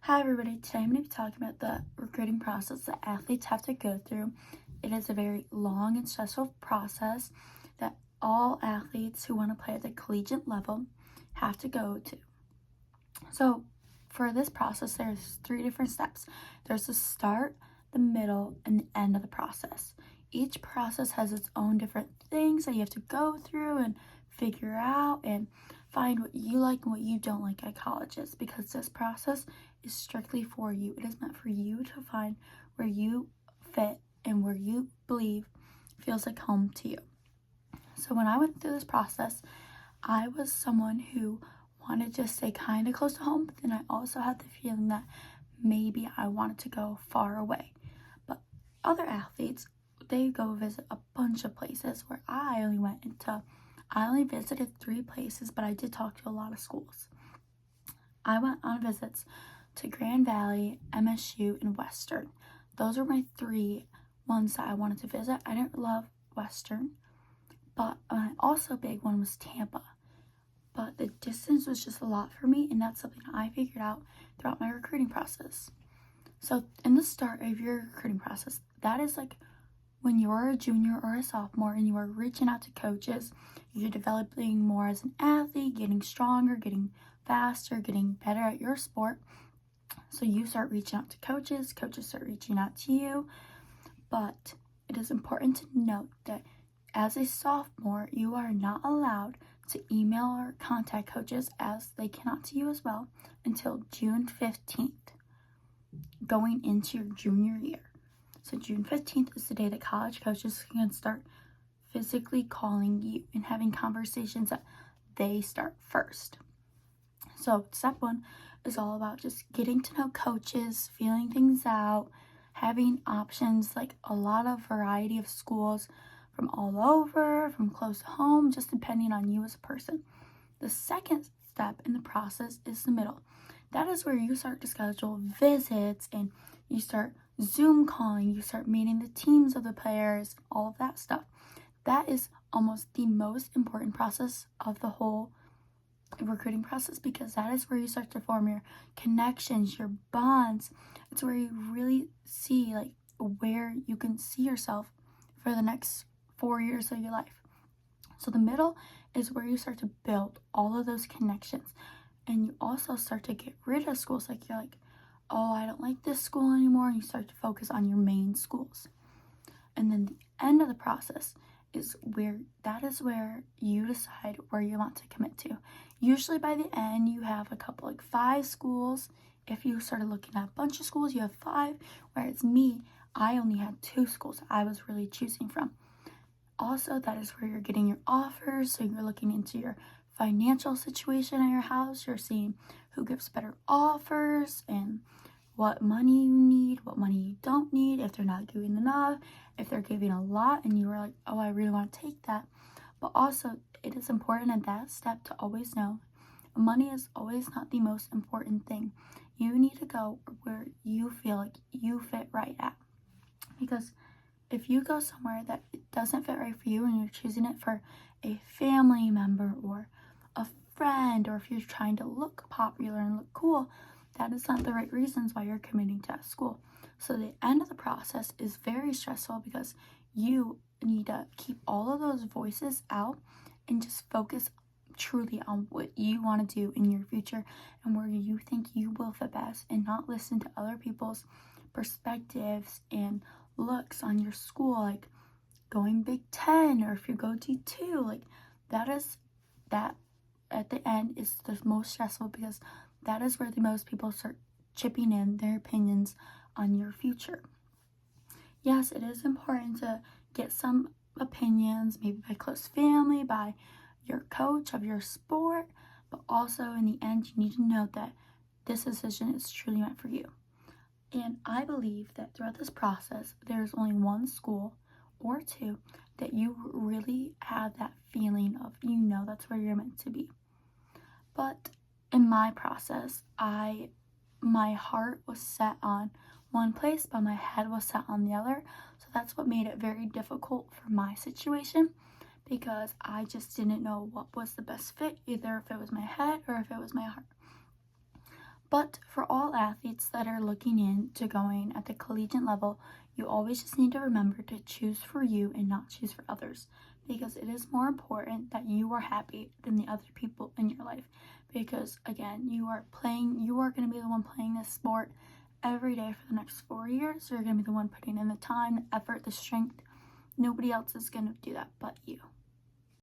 Hi everybody, today I'm going to be talking about the recruiting process that athletes have to go through. It is a very long and stressful process that all athletes who want to play at the collegiate level have to go to. So for this process, there's three different steps. There's the start, the middle, and the end of the process. Each process has its own different things that you have to go through and figure out and find what you like and what you don't like at colleges, because this process is strictly for you. It is meant for you to find where you fit and where you believe feels like home to you. So when I went through this process, I was someone who wanted to stay kind of close to home, but then I also had the feeling that maybe I wanted to go far away. But other athletes, they go visit a bunch of places where I only visited 3 places, but I did talk to a lot of schools. I went on visits to Grand Valley, MSU, and Western. Those are my 3 ones that I wanted to visit. I didn't love Western, but my also big one was Tampa. But the distance was just a lot for me, and that's something I figured out throughout my recruiting process. So in the start of your recruiting process, that is like when you're a junior or a sophomore and you are reaching out to coaches, you're developing more as an athlete, getting stronger, getting faster, getting better at your sport. So you start reaching out to coaches start reaching out to you. But it is important to note that as a sophomore, you are not allowed to email or contact coaches, as they cannot to you as well, until June 15th, going into your junior year. So June 15th is the day that college coaches can start physically calling you and having conversations that they start first. So step 1 is all about just getting to know coaches, feeling things out, having options, like a lot of variety of schools from all over, from close to home, just depending on you as a person. The second step in the process is the middle. That is where you start to schedule visits and you start Zoom calling, you start meeting the teams of the players, all of that stuff. That is almost the most important process of the whole recruiting process, because that is where you start to form your connections, your bonds. It's where you really see like where you can see yourself for the next 4 years of your life. So the middle is where you start to build all of those connections, and you also start to get rid of schools. Like you're like, oh, I don't like this school anymore, and you start to focus on your main schools. And then the end of the process is where you decide where you want to commit to. Usually by the end you have a couple, like 5 schools. If you started looking at a bunch of schools, you have 5, whereas me, I only had 2 schools I was really choosing from. Also, that is where you're getting your offers, so you're looking into your financial situation at your house. You're seeing who gives better offers and what money you need, what money you don't need, if they're not giving enough, if they're giving a lot and you were like, oh, I really want to take that. But also, it is important at that step to always know money is always not the most important thing. You need to go where you feel like you fit right at. Because if you go somewhere that it doesn't fit right for you and you're choosing it for a family member or a friend, or if you're trying to look popular and look cool, that is not the right reasons why you're committing to that school. So the end of the process is very stressful, because you need to keep all of those voices out and just focus truly on what you want to do in your future and where you think you will fit best, and not listen to other people's perspectives and looks on your school, like going Big Ten, or if you go D2, like that at the end is the most stressful, because that is where the most people start chipping in their opinions on your future. Yes, it is important to get some opinions, maybe by close family, by your coach of your sport, but also in the end, you need to know that this decision is truly meant for you. And I believe that throughout this process, there's only 1 school or 2 that you really have that feeling of, that's where you're meant to be. But in my process, my heart was set on one place, but my head was set on the other. So that's what made it very difficult for my situation, because I just didn't know what was the best fit, either if it was my head or if it was my heart. But for all athletes that are looking into going at the collegiate level, you always just need to remember to choose for you and not choose for others, because it is more important that you are happy than the other people in your life. Because again, you are going to be the one playing this sport every day for the next 4 years. You're going to be the one putting in the time, the effort, the strength. Nobody else is going to do that but you.